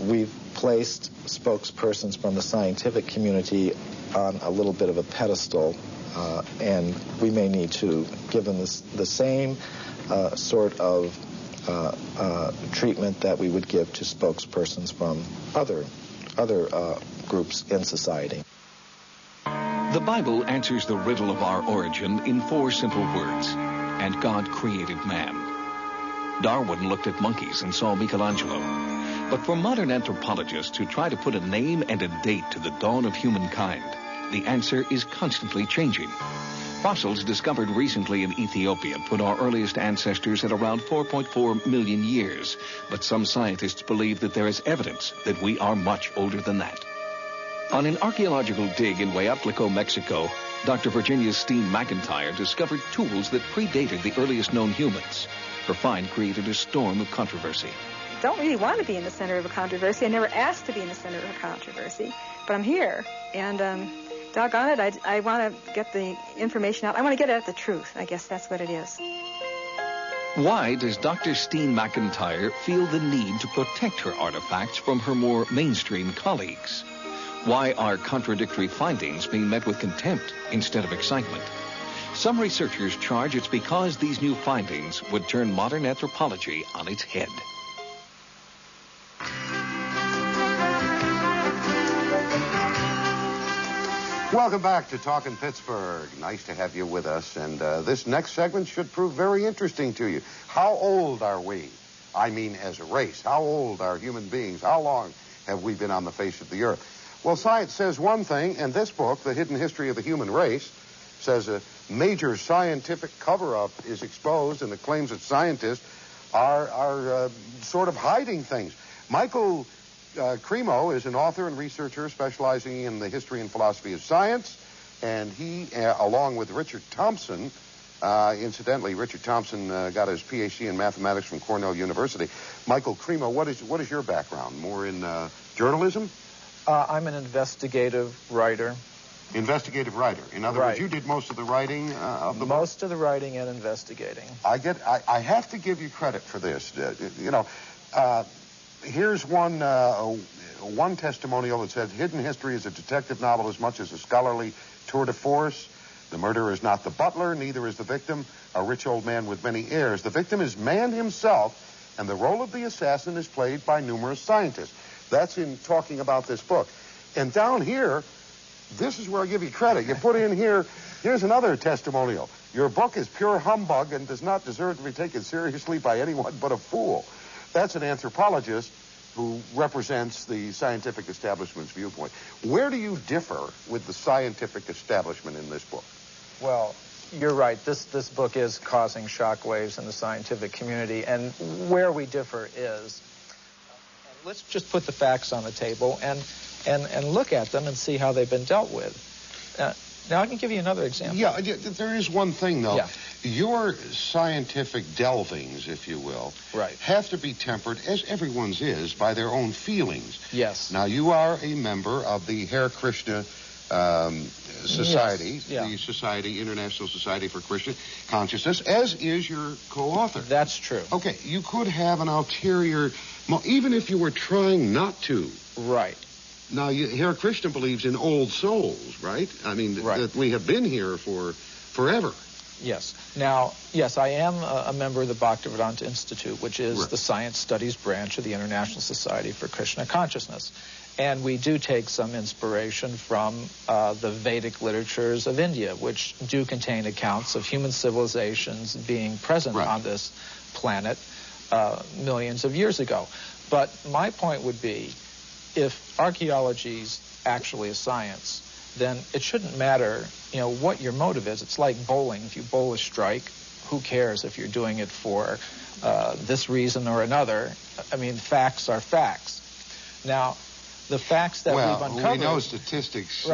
we've placed spokespersons from the scientific community on a little bit of a pedestal, and we may need to give them the same sort of treatment that we would give to spokespersons from other groups in society. The Bible answers the riddle of our origin in 4 simple words: and God created man. Darwin looked at monkeys and saw Michelangelo. But for modern anthropologists who try to put a name and a date to the dawn of humankind, the answer is constantly changing. Fossils discovered recently in Ethiopia put our earliest ancestors at around 4.4 million years, but some scientists believe that there is evidence that we are much older than that. On an archaeological dig in Hueyatlico, Mexico, Dr. Virginia Steen McIntyre discovered tools that predated the earliest known humans. Her find created a storm of controversy. I don't really want to be in the center of a controversy. I never asked to be in the center of a controversy, but I'm here, and doggone it, I want to get the information out. I want to get at the truth. I guess that's what it is. Why does Dr. Steen McIntyre feel the need to protect her artifacts from her more mainstream colleagues? Why are contradictory findings being met with contempt instead of excitement? Some researchers charge it's because these new findings would turn modern anthropology on its head. Welcome back to Talkin' Pittsburgh. Nice to have you with us. And this next segment should prove very interesting to you. How old are we? I mean, as a race. How old are human beings? How long have we been on the face of the earth? Well, science says one thing, and this book, The Hidden History of the Human Race, says a major scientific cover-up is exposed, and the claims that scientists are sort of hiding things. Michael Cremo is an author and researcher specializing in the history and philosophy of science, and he, along with Richard Thompson, incidentally, Richard Thompson got his PhD in mathematics from Cornell University. Michael Cremo, what is your background? More in journalism? I'm an investigative writer. Investigative writer. In other words, you did most of the writing of the book? Most of the writing and investigating. I have to give you credit for this. Here's one testimonial that says, Hidden History is a detective novel as much as a scholarly tour de force. The murderer is not the butler, neither is the victim, a rich old man with many heirs. The victim is man himself, and the role of the assassin is played by numerous scientists. That's in talking about this book. And down here, this is where I give you credit. You put in here, here's another testimonial. Your book is pure humbug and does not deserve to be taken seriously by anyone but a fool. That's an anthropologist who represents the scientific establishment's viewpoint. Where do you differ with the scientific establishment in this book? Well, you're right. This book is causing shockwaves in the scientific community, and where we differ is, let's just put the facts on the table and look at them and see how they've been dealt with. Now, I can give you another example. Yeah, there is one thing, though. Yeah. Your scientific delvings, if you will, have to be tempered, as everyone's is, by their own feelings. Yes. Now, you are a member of the Hare Krishna Society, the International Society for Christian Consciousness, as is your co-author. That's true. Okay, you could have an ulterior, even if you were trying not to. Right. Now, Hare Krishna believes in old souls, right? I mean, that we have been here for forever. Yes. Now, yes, I am a member of the Bhaktivedanta Institute, which is the science studies branch of the International Society for Krishna Consciousness. And we do take some inspiration from the Vedic literatures of India, which do contain accounts of human civilizations being present on this planet millions of years ago. But my point would be, if archaeology's actually a science, then it shouldn't matter, what your motive is. It's like bowling. If you bowl a strike, who cares if you're doing it for this reason or another? I mean, facts are facts. Now, the facts that we've uncovered... we know statistics